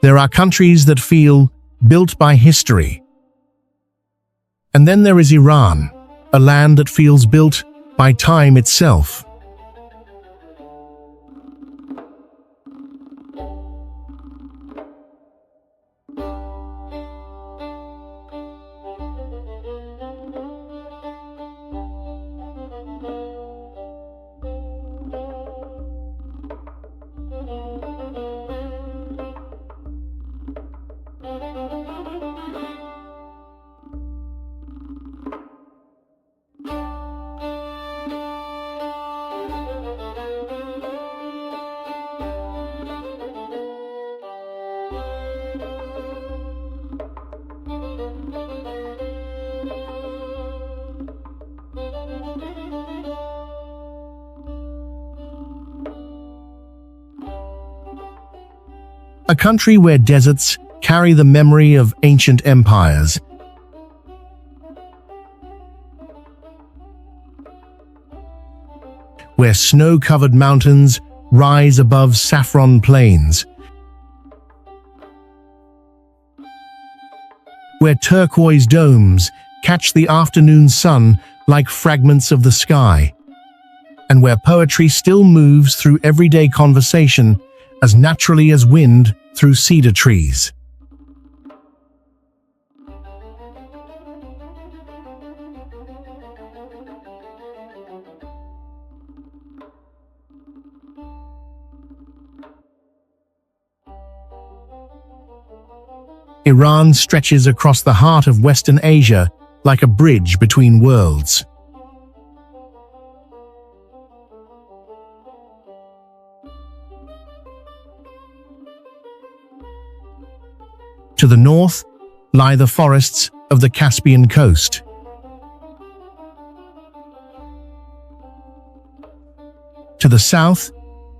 There are countries that feel built by history. And then there is Iran, a land that feels built by time itself. A country where deserts carry the memory of ancient empires. Where snow-covered mountains rise above saffron plains. Where turquoise domes catch the afternoon sun like fragments of the sky. And where poetry still moves through everyday conversation as naturally as wind through cedar trees. Iran stretches across the heart of Western Asia like a bridge between worlds. To the north lie the forests of the Caspian coast. To the south,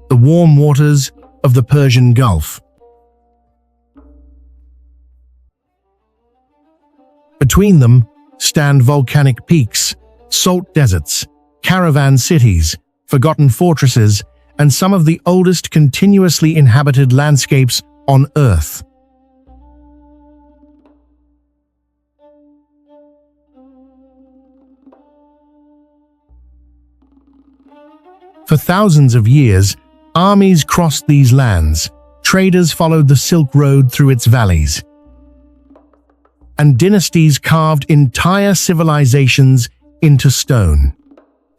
the warm waters of the Persian Gulf. Between them stand volcanic peaks, salt deserts, caravan cities, forgotten fortresses, and some of the oldest continuously inhabited landscapes on Earth. For thousands of years, armies crossed these lands, traders followed the Silk Road through its valleys, and dynasties carved entire civilizations into stone.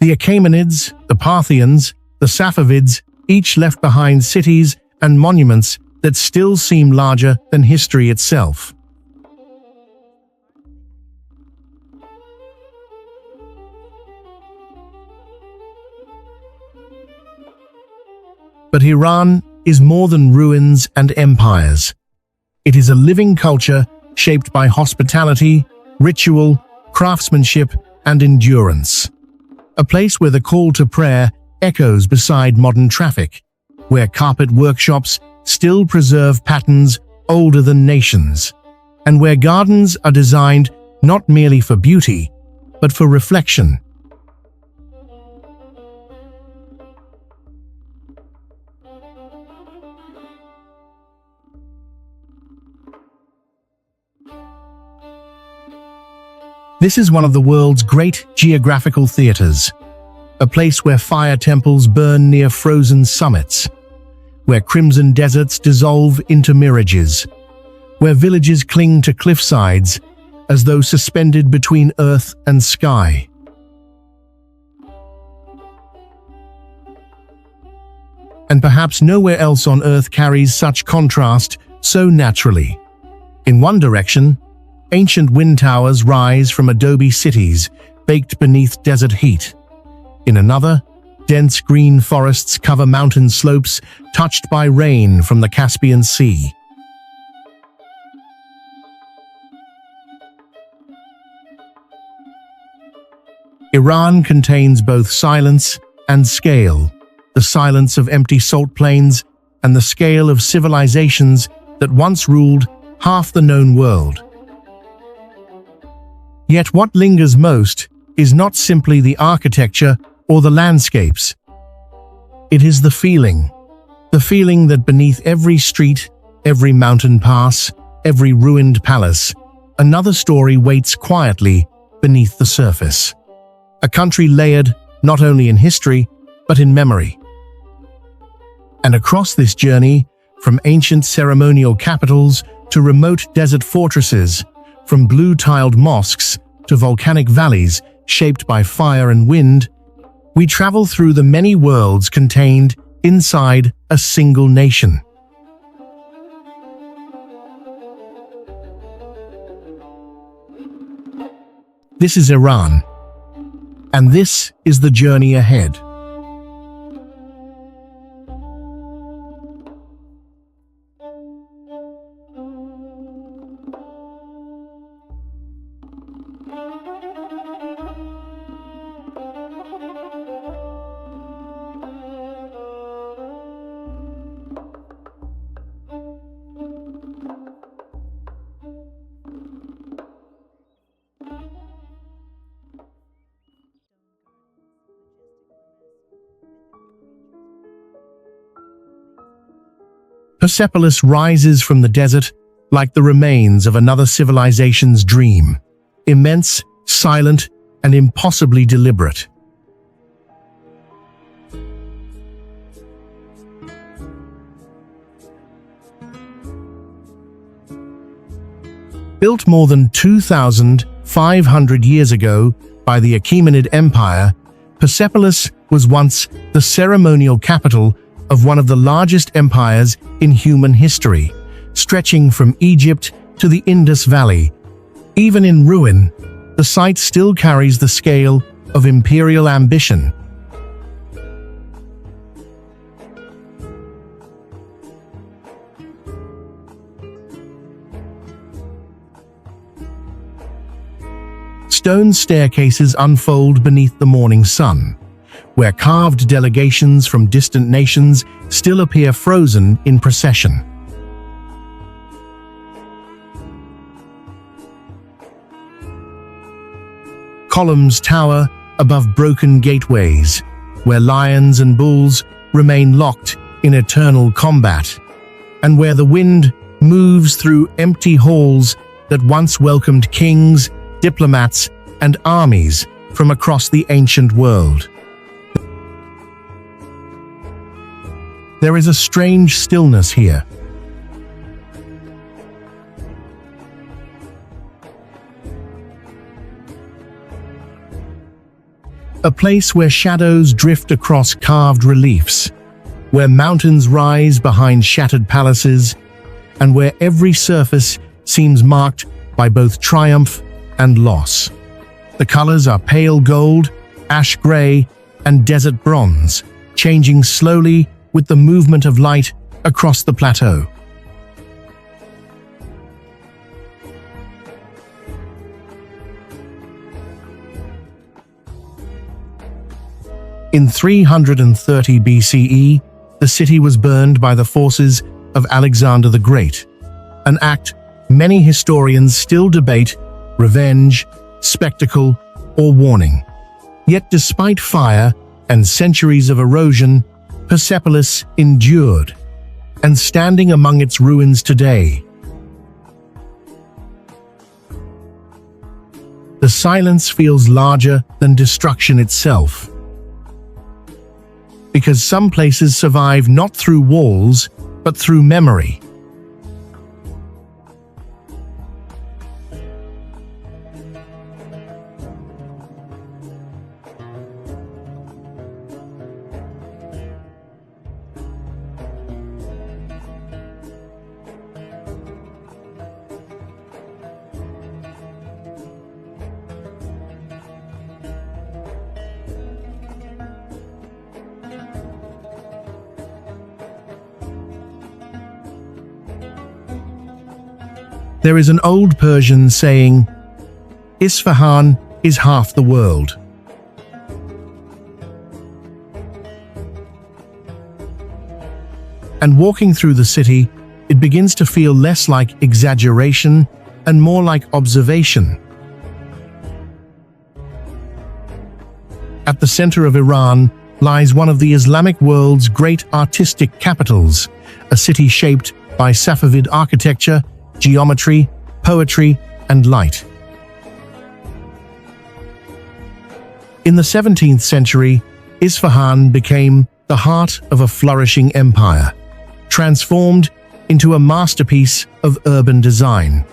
The Achaemenids, the Parthians, the Safavids each left behind cities and monuments that still seem larger than history itself. But Iran is more than ruins and empires. It is a living culture shaped by hospitality, ritual, craftsmanship, and endurance. A place where the call to prayer echoes beside modern traffic, where carpet workshops still preserve patterns older than nations, and where gardens are designed not merely for beauty, but for reflection. This is one of the world's great geographical theaters, a place where fire temples burn near frozen summits, where crimson deserts dissolve into mirages, where villages cling to cliff sides as though suspended between earth and sky. And perhaps nowhere else on Earth carries such contrast so naturally. In one direction, ancient wind towers rise from adobe cities baked beneath desert heat. In another, dense green forests cover mountain slopes touched by rain from the Caspian Sea. Iran contains both silence and scale, the silence of empty salt plains and the scale of civilizations that once ruled half the known world. Yet what lingers most is not simply the architecture or the landscapes. It is the feeling that beneath every street, every mountain pass, every ruined palace, another story waits quietly beneath the surface. A country layered not only in history, but in memory. And across this journey, from ancient ceremonial capitals to remote desert fortresses, from blue-tiled mosques to volcanic valleys shaped by fire and wind, we travel through the many worlds contained inside a single nation. This is Iran, and this is the journey ahead. Persepolis rises from the desert like the remains of another civilization's dream, immense, silent, and impossibly deliberate. Built more than 2,500 years ago by the Achaemenid Empire, Persepolis was once the ceremonial capital of one of the largest empires in human history, stretching from Egypt to the Indus Valley. Even in ruin, the site still carries the scale of imperial ambition. Stone staircases unfold beneath the morning sun, where carved delegations from distant nations still appear frozen in procession. Columns tower above broken gateways, where lions and bulls remain locked in eternal combat, and where the wind moves through empty halls that once welcomed kings, diplomats, and armies from across the ancient world. There is a strange stillness here. A place where shadows drift across carved reliefs, where mountains rise behind shattered palaces, and where every surface seems marked by both triumph and loss. The colors are pale gold, ash gray, and desert bronze, changing slowly with the movement of light across the plateau. In 330 BCE, the city was burned by the forces of Alexander the Great, an act many historians still debate: revenge, spectacle, or warning. Yet despite fire and centuries of erosion, Persepolis endured, and standing among its ruins today, the silence feels larger than destruction itself. Because some places survive not through walls, but through memory. There is an old Persian saying, "Isfahan is half the world." And walking through the city, it begins to feel less like exaggeration and more like observation. At the center of Iran lies one of the Islamic world's great artistic capitals, a city shaped by Safavid architecture, geometry, poetry, and light. In the 17th century, Isfahan became the heart of a flourishing empire, transformed into a masterpiece of urban design.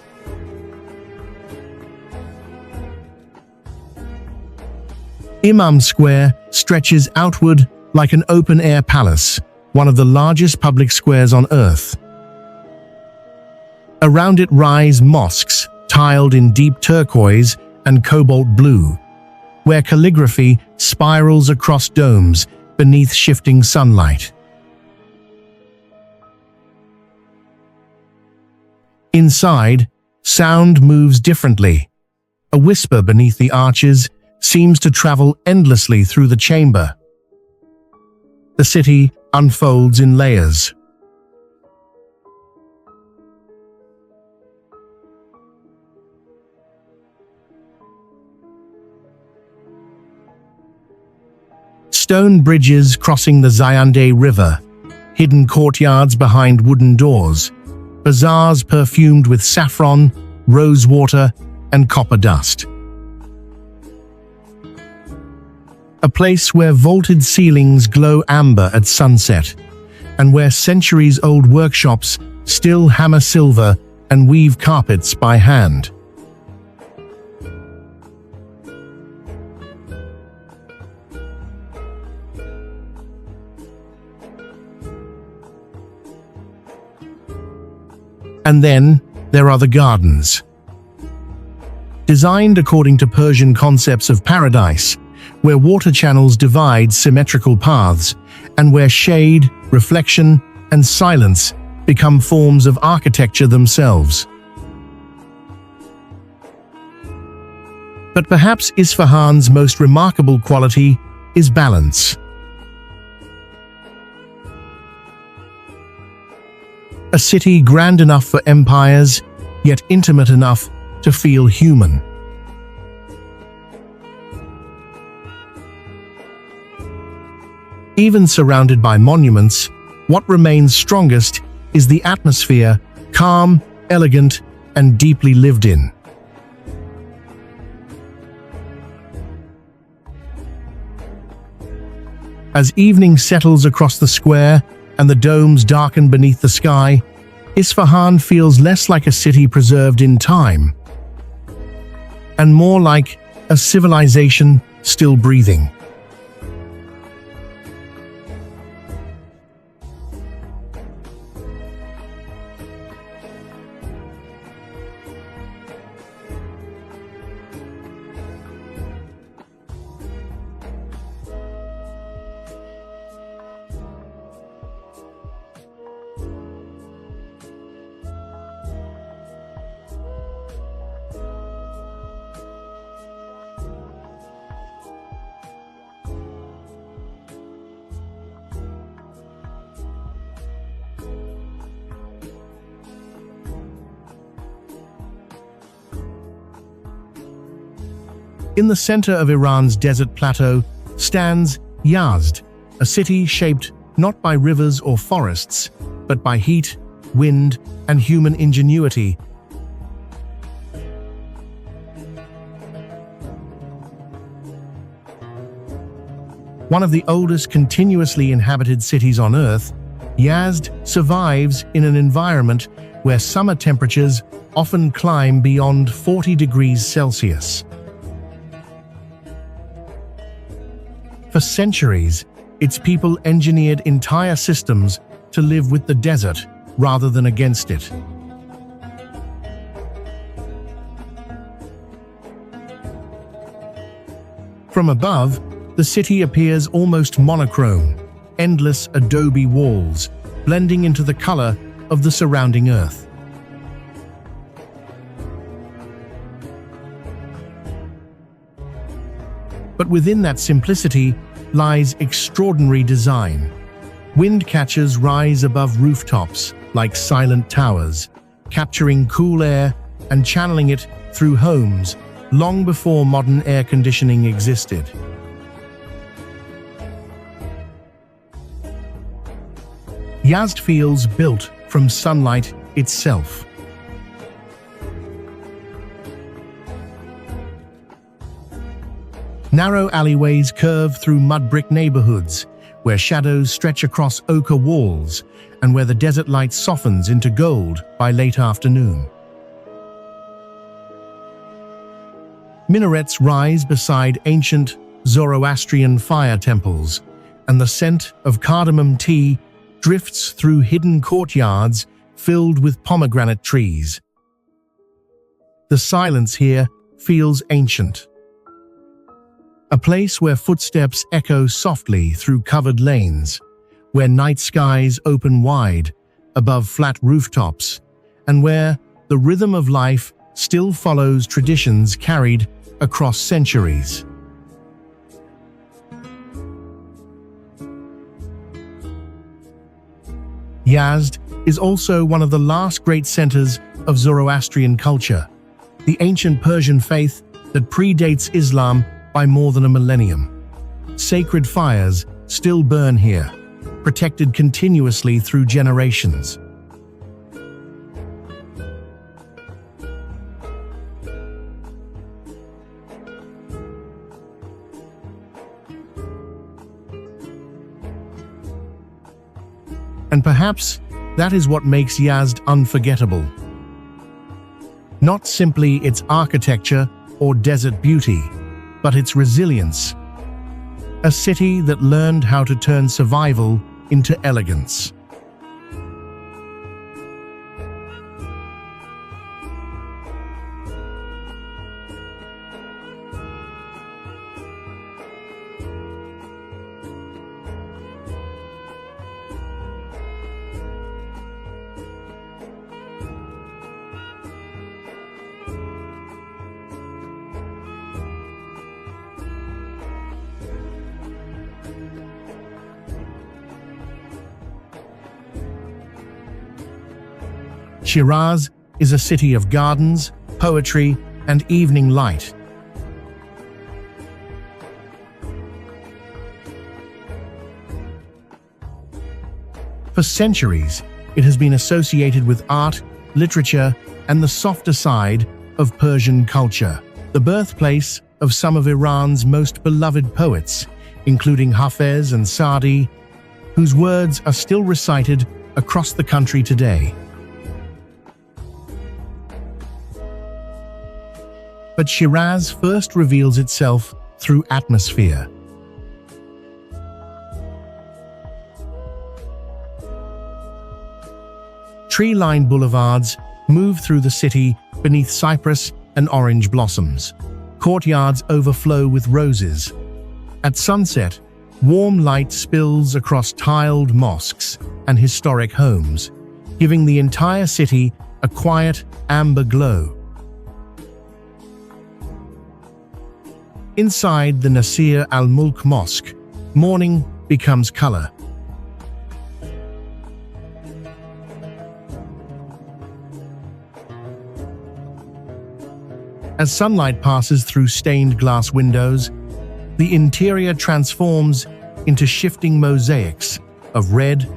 Imam Square stretches outward like an open-air palace, one of the largest public squares on Earth. Around it rise mosques, tiled in deep turquoise and cobalt blue, where calligraphy spirals across domes beneath shifting sunlight. Inside, sound moves differently. A whisper beneath the arches seems to travel endlessly through the chamber. The city unfolds in layers. Stone bridges crossing the Zayande River, hidden courtyards behind wooden doors, bazaars perfumed with saffron, rose water, and copper dust. A place where vaulted ceilings glow amber at sunset, and where centuries-old workshops still hammer silver and weave carpets by hand. And then there are the gardens. Designed according to Persian concepts of paradise, where water channels divide symmetrical paths, and where shade, reflection, and silence become forms of architecture themselves. But perhaps Isfahan's most remarkable quality is balance. A city grand enough for empires, yet intimate enough to feel human. Even surrounded by monuments, what remains strongest is the atmosphere, calm, elegant, and deeply lived in. As evening settles across the square and the domes darken beneath the sky, Isfahan feels less like a city preserved in time, and more like a civilization still breathing. In the center of Iran's desert plateau stands Yazd, a city shaped not by rivers or forests, but by heat, wind, and human ingenuity. One of the oldest continuously inhabited cities on Earth, Yazd survives in an environment where summer temperatures often climb beyond 40 degrees Celsius. For centuries, its people engineered entire systems to live with the desert rather than against it. From above, the city appears almost monochrome, endless adobe walls, blending into the color of the surrounding earth. But within that simplicity lies extraordinary design. Wind catchers rise above rooftops like silent towers, capturing cool air and channeling it through homes long before modern air conditioning existed. Yazd feels built from sunlight itself. Narrow alleyways curve through mud-brick neighborhoods, where shadows stretch across ochre walls and where the desert light softens into gold by late afternoon. Minarets rise beside ancient Zoroastrian fire temples, and the scent of cardamom tea drifts through hidden courtyards filled with pomegranate trees. The silence here feels ancient. A place where footsteps echo softly through covered lanes, where night skies open wide above flat rooftops, and where the rhythm of life still follows traditions carried across centuries. Yazd is also one of the last great centers of Zoroastrian culture, the ancient Persian faith that predates Islam by more than a millennium. Sacred fires still burn here, protected continuously through generations. And perhaps that is what makes Yazd unforgettable. Not simply its architecture or desert beauty, but its resilience. A city that learned how to turn survival into elegance. Shiraz is a city of gardens, poetry, and evening light. For centuries, it has been associated with art, literature, and the softer side of Persian culture, the birthplace of some of Iran's most beloved poets, including Hafez and Saadi, whose words are still recited across the country today. But Shiraz first reveals itself through atmosphere. Tree-lined boulevards move through the city beneath cypress and orange blossoms. Courtyards overflow with roses. At sunset, warm light spills across tiled mosques and historic homes, giving the entire city a quiet, amber glow. Inside the Nasir al-Mulk Mosque, morning becomes color. As sunlight passes through stained glass windows, the interior transforms into shifting mosaics of red,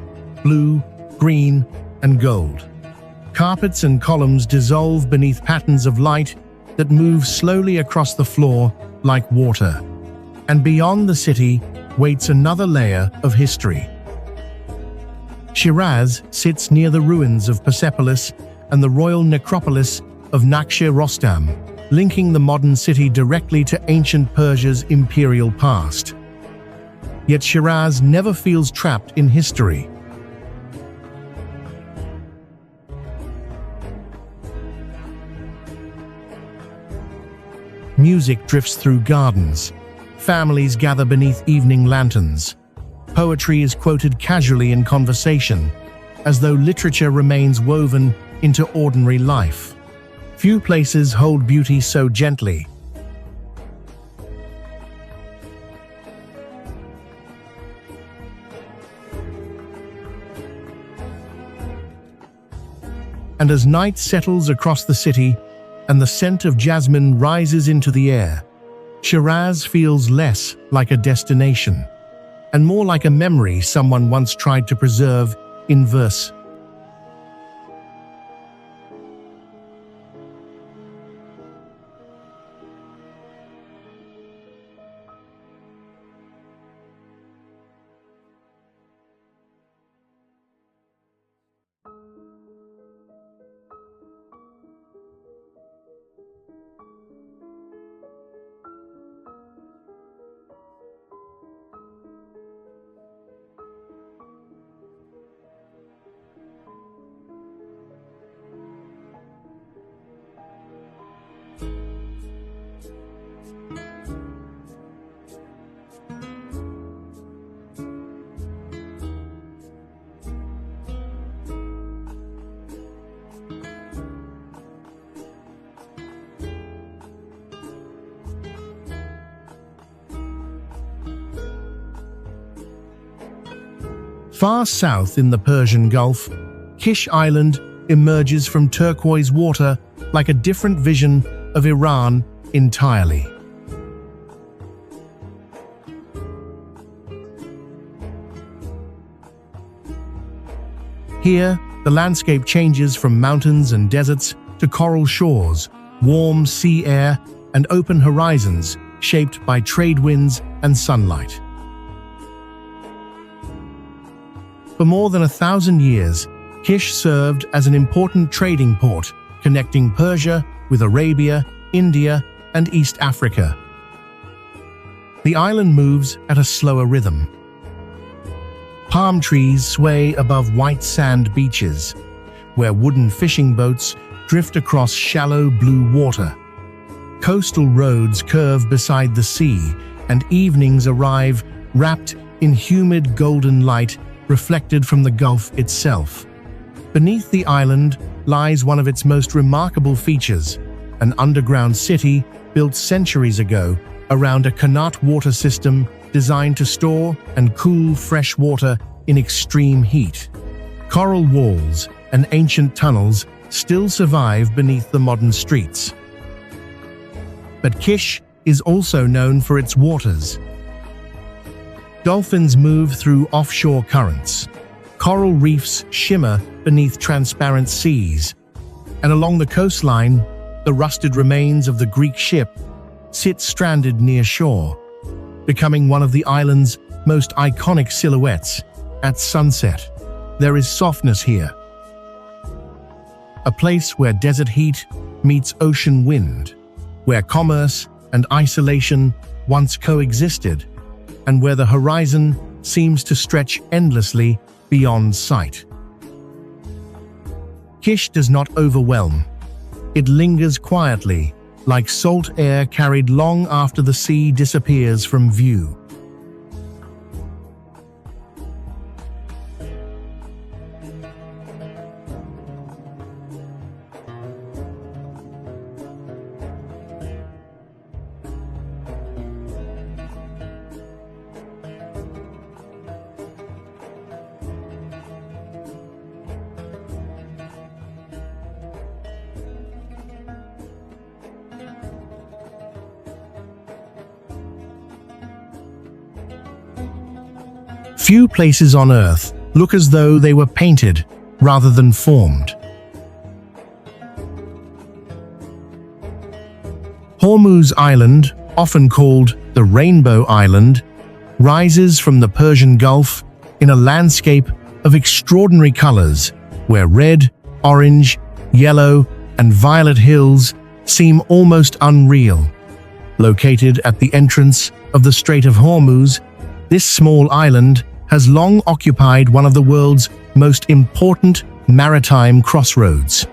blue, green, and gold. Carpets and columns dissolve beneath patterns of light that move slowly across the floor like water. And beyond the city waits another layer of history. Shiraz sits near the ruins of Persepolis and the royal necropolis of Naqsh-e Rostam, linking the modern city directly to ancient Persia's imperial past. Yet Shiraz never feels trapped in history. Music drifts through gardens. Families gather beneath evening lanterns. Poetry is quoted casually in conversation, as though literature remains woven into ordinary life. Few places hold beauty so gently. And as night settles across the city, and the scent of jasmine rises into the air, Shiraz feels less like a destination, and more like a memory someone once tried to preserve in verse. Far south in the Persian Gulf, Kish Island emerges from turquoise water like a different vision of Iran entirely. Here, the landscape changes from mountains and deserts to coral shores, warm sea air, and open horizons shaped by trade winds and sunlight. For more than 1,000 years, Kish served as an important trading port, connecting Persia with Arabia, India, and East Africa. The island moves at a slower rhythm. Palm trees sway above white sand beaches, where wooden fishing boats drift across shallow blue water. Coastal roads curve beside the sea, and evenings arrive wrapped in humid golden light reflected from the Gulf itself. Beneath the island lies one of its most remarkable features, an underground city built centuries ago around a Qanat water system designed to store and cool fresh water in extreme heat. Coral walls and ancient tunnels still survive beneath the modern streets. But Kish is also known for its waters. Dolphins move through offshore currents. Coral reefs shimmer beneath transparent seas. And along the coastline, the rusted remains of the Greek ship sit stranded near shore, becoming one of the island's most iconic silhouettes. At sunset, there is softness here. A place where desert heat meets ocean wind, where commerce and isolation once coexisted, and where the horizon seems to stretch endlessly beyond sight. Kish does not overwhelm. It lingers quietly, like salt air carried long after the sea disappears from view. Few places on Earth look as though they were painted rather than formed. Hormuz Island, often called the Rainbow Island, rises from the Persian Gulf in a landscape of extraordinary colors, where red, orange, yellow, and violet hills seem almost unreal. Located at the entrance of the Strait of Hormuz, this small island has long occupied one of the world's most important maritime crossroads.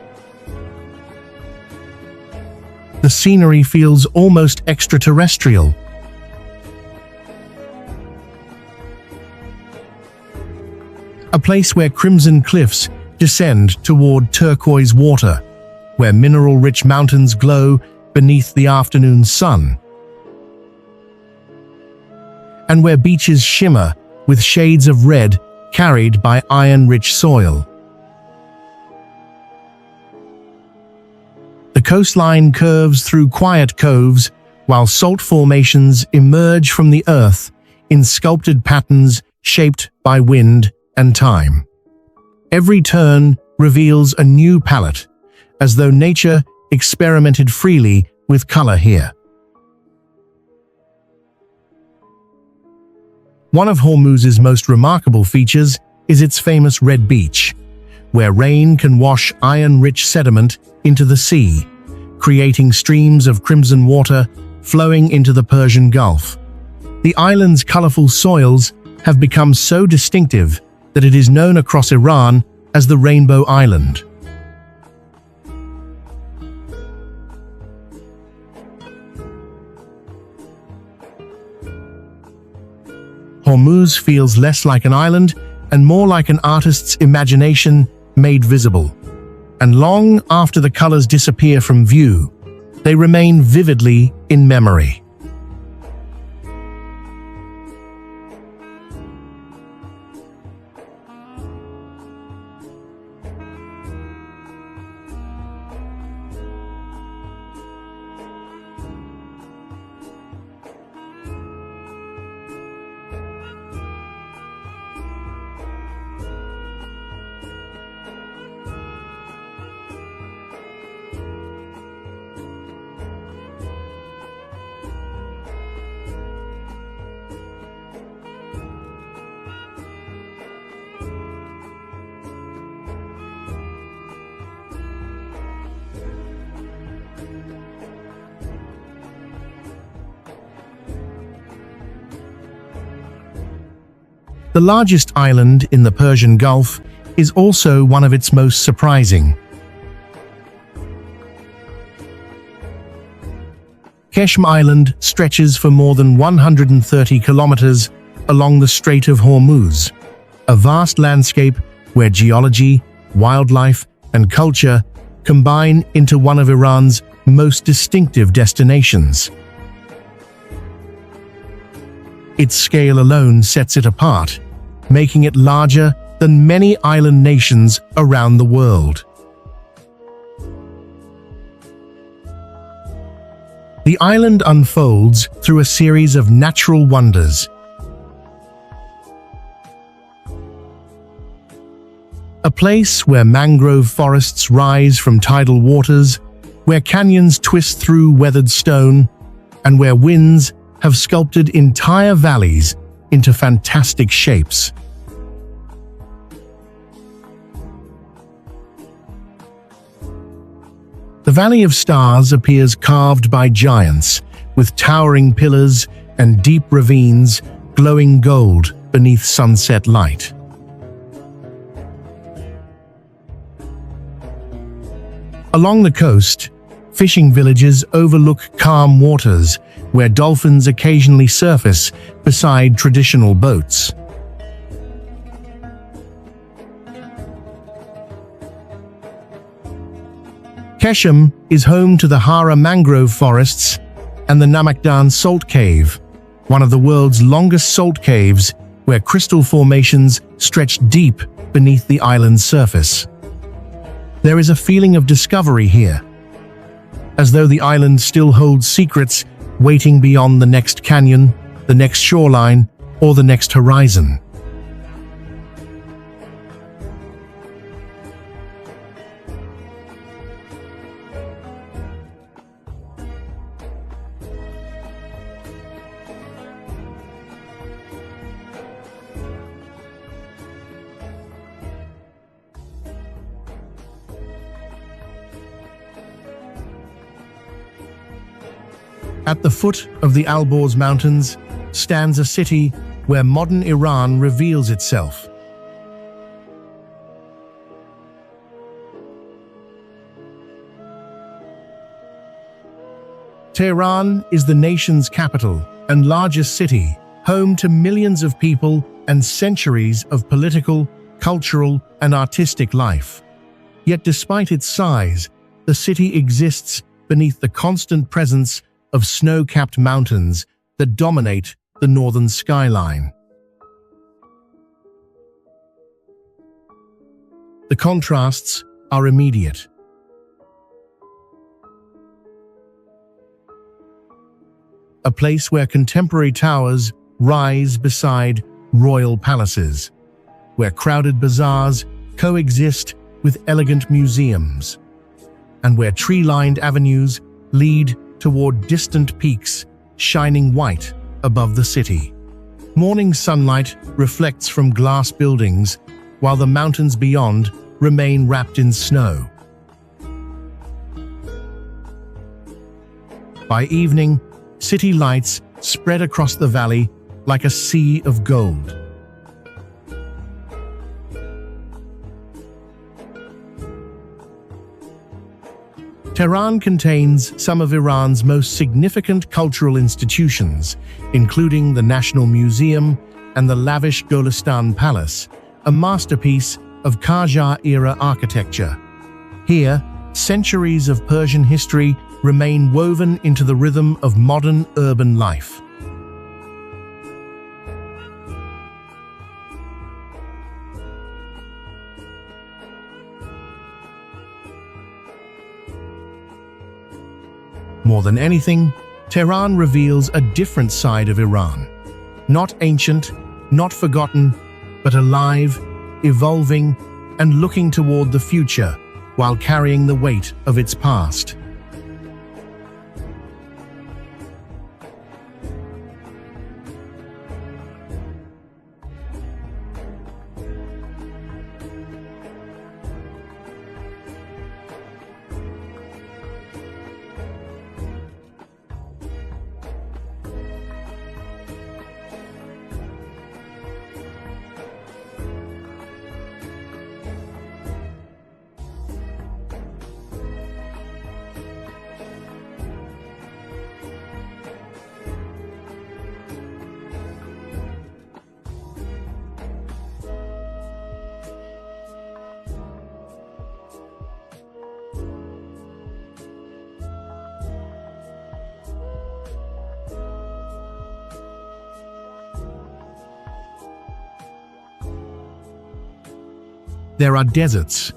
The scenery feels almost extraterrestrial. A place where crimson cliffs descend toward turquoise water, where mineral-rich mountains glow beneath the afternoon sun, and where beaches shimmer with shades of red carried by iron-rich soil. The coastline curves through quiet coves, while salt formations emerge from the earth in sculpted patterns shaped by wind and time. Every turn reveals a new palette, as though nature experimented freely with color here. One of Hormuz's most remarkable features is its famous red beach, where rain can wash iron-rich sediment into the sea, creating streams of crimson water flowing into the Persian Gulf. The island's colorful soils have become so distinctive that it is known across Iran as the Rainbow Island. Hormuz feels less like an island and more like an artist's imagination made visible. And long after the colors disappear from view, they remain vividly in memory. The largest island in the Persian Gulf is also one of its most surprising. Qeshm Island stretches for more than 130 kilometers along the Strait of Hormuz, a vast landscape where geology, wildlife, and culture combine into one of Iran's most distinctive destinations. Its scale alone sets it apart, making it larger than many island nations around the world. The island unfolds through a series of natural wonders. A place where mangrove forests rise from tidal waters, where canyons twist through weathered stone, and where winds have sculpted entire valleys into fantastic shapes. The Valley of Stars appears carved by giants, with towering pillars and deep ravines glowing gold beneath sunset light. Along the coast, fishing villages overlook calm waters where dolphins occasionally surface beside traditional boats. Qeshm is home to the Hara mangrove forests and the Namakdan Salt Cave, one of the world's longest salt caves where crystal formations stretch deep beneath the island's surface. There is a feeling of discovery here, as though the island still holds secrets waiting beyond the next canyon, the next shoreline, or the next horizon. At the foot of the Alborz Mountains stands a city where modern Iran reveals itself. Tehran is the nation's capital and largest city, home to millions of people and centuries of political, cultural, and artistic life. Yet despite its size, the city exists beneath the constant presence of snow-capped mountains that dominate the northern skyline. The contrasts are immediate. A place where contemporary towers rise beside royal palaces, where crowded bazaars coexist with elegant museums, and where tree-lined avenues lead toward distant peaks shining white above the city. Morning sunlight reflects from glass buildings, while the mountains beyond remain wrapped in snow. By evening, city lights spread across the valley like a sea of gold. Tehran contains some of Iran's most significant cultural institutions, including the National Museum and the lavish Golestan Palace, a masterpiece of Qajar-era architecture. Here, centuries of Persian history remain woven into the rhythm of modern urban life. More than anything, Tehran reveals a different side of Iran. Not ancient, not forgotten, but alive, evolving, and looking toward the future while carrying the weight of its past. there are deserts,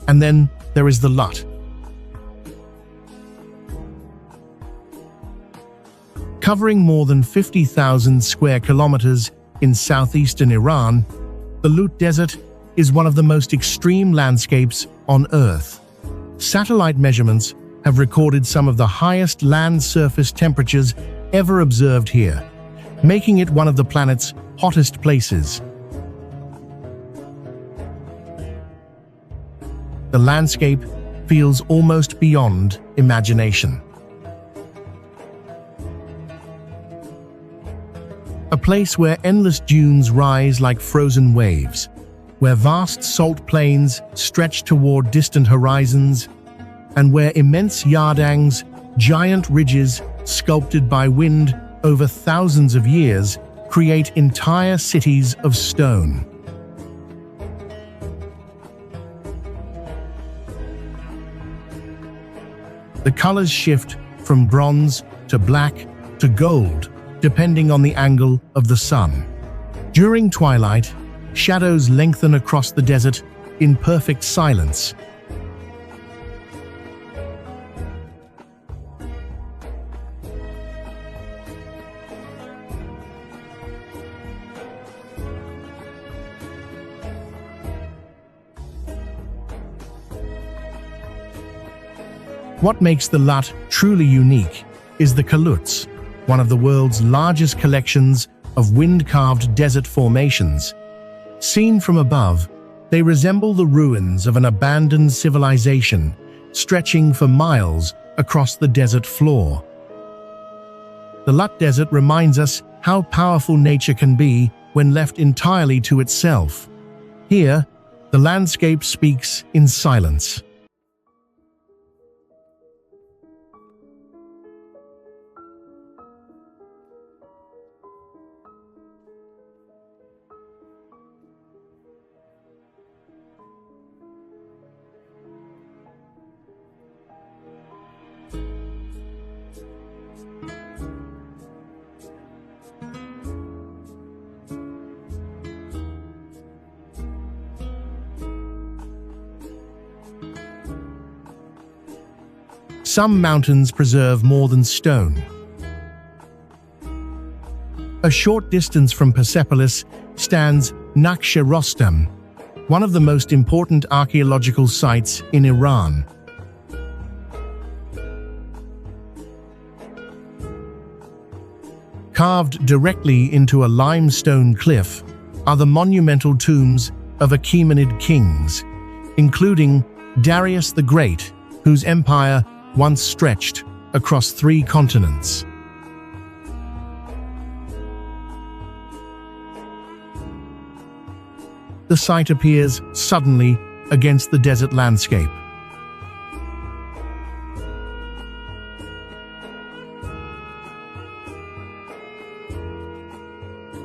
and then there is the Lut. Covering more than 50,000 square kilometers in southeastern Iran, the Lut Desert is one of the most extreme landscapes on Earth. Satellite measurements have recorded some of the highest land surface temperatures ever observed here, making it one of the planet's hottest places. The landscape feels almost beyond imagination. A place where endless dunes rise like frozen waves, where vast salt plains stretch toward distant horizons, and where immense yardangs, giant ridges sculpted by wind over thousands of years, create entire cities of stone. The colors shift from bronze to black to gold, depending on the angle of the sun. During twilight, shadows lengthen across the desert in perfect silence. What makes the Lut truly unique is the Kaluts, one of the world's largest collections of wind-carved desert formations. Seen from above, they resemble the ruins of an abandoned civilization, stretching for miles across the desert floor. The Lut Desert reminds us how powerful nature can be when left entirely to itself. Here, the landscape speaks in silence. Some mountains preserve more than stone. A short distance from Persepolis stands Naqsh-e Rostam, one of the most important archaeological sites in Iran. Carved directly into a limestone cliff are the monumental tombs of Achaemenid kings, including Darius the Great, whose empire once stretched across 3 continents. The site appears suddenly against the desert landscape.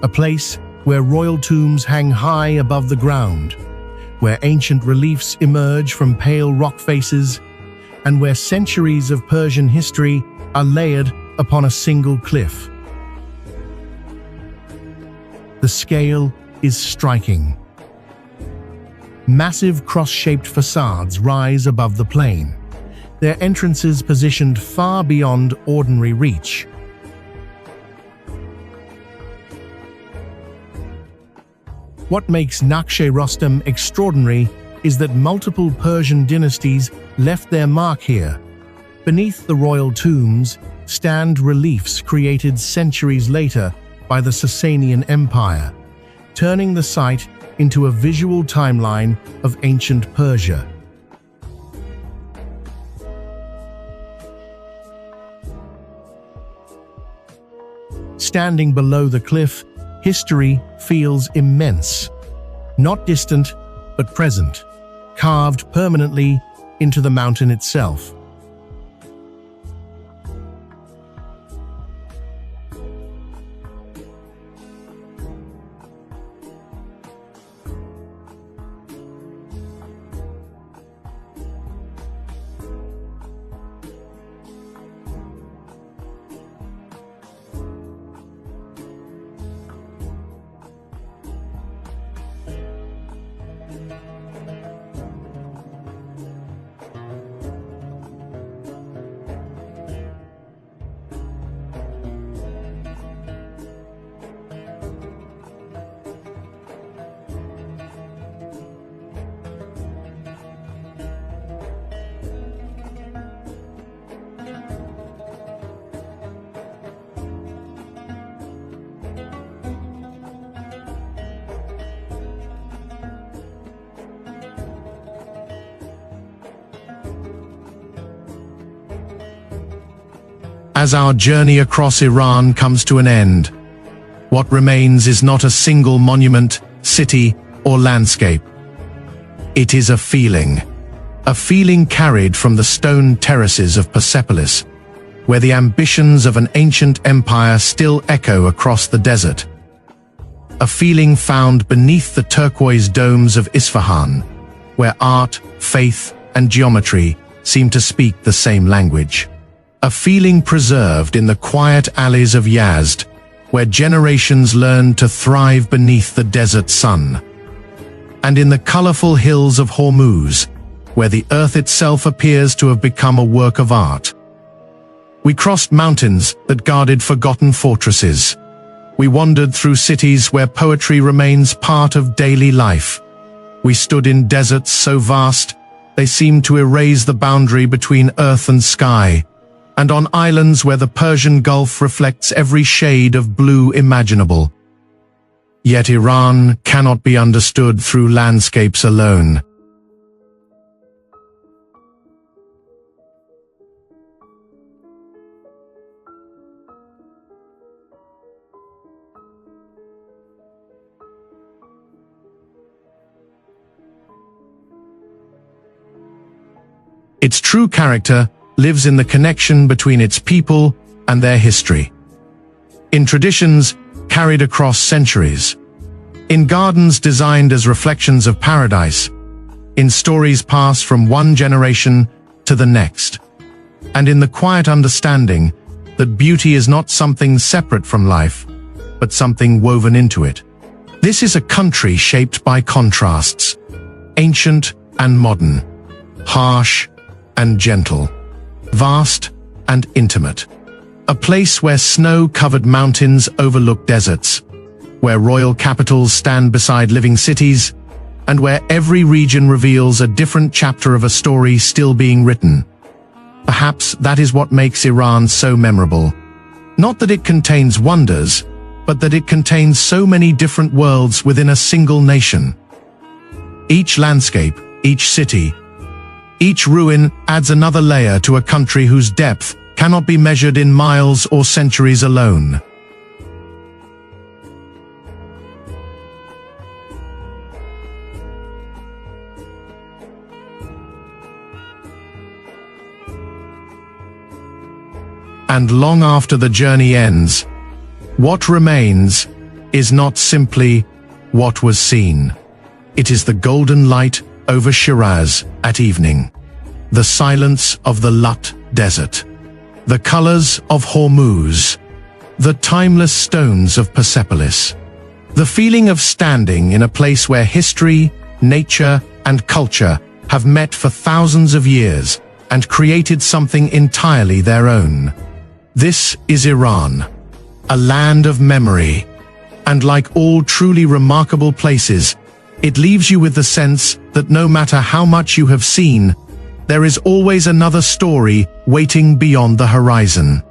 A place where royal tombs hang high above the ground, where ancient reliefs emerge from pale rock faces, and where centuries of Persian history are layered upon a single cliff. The scale is striking. Massive cross-shaped facades rise above the plain, their entrances positioned far beyond ordinary reach. What makes Naqsh-e Rostam extraordinary is that multiple Persian dynasties left their mark here. Beneath the royal tombs stand reliefs created centuries later by the Sasanian Empire, turning the site into a visual timeline of ancient Persia. Standing below the cliff, history feels immense, not distant, but present, carved permanently into the mountain itself. as our journey across Iran comes to an end, what remains is not a single monument, city, or landscape. It is a feeling carried from the stone terraces of Persepolis, where the ambitions of an ancient empire still echo across the desert. A feeling found beneath the turquoise domes of Isfahan, where art, faith, and geometry seem to speak the same language. A feeling preserved in the quiet alleys of Yazd, where generations learned to thrive beneath the desert sun. And in the colorful hills of Hormuz, where the earth itself appears to have become a work of art. We crossed mountains that guarded forgotten fortresses. We wandered through cities where poetry remains part of daily life. We stood in deserts so vast, they seemed to erase the boundary between earth and sky, and on islands where the Persian Gulf reflects every shade of blue imaginable. Yet Iran cannot be understood through landscapes alone. Its true character lives in the connection between its people and their history. In traditions carried across centuries, in gardens designed as reflections of paradise, in stories passed from one generation to the next, and in the quiet understanding that beauty is not something separate from life, but something woven into it. This is a country shaped by contrasts, ancient and modern, harsh and gentle, vast and intimate. A place where snow-covered mountains overlook deserts, where royal capitals stand beside living cities, and where every region reveals a different chapter of a story still being written. Perhaps that is what makes Iran so memorable. Not that it contains wonders, but that it contains so many different worlds within a single nation. Each landscape, each city, each ruin adds another layer to a country whose depth cannot be measured in miles or centuries alone. And long after the journey ends, what remains is not simply what was seen. It is the golden light over Shiraz at evening, the silence of the Lut Desert, the colors of Hormuz, the timeless stones of Persepolis, the feeling of standing in a place where history, nature, and culture have met for thousands of years and created something entirely their own. This is Iran, a land of memory, and like all truly remarkable places, it leaves you with the sense that no matter how much you have seen, there is always another story waiting beyond the horizon.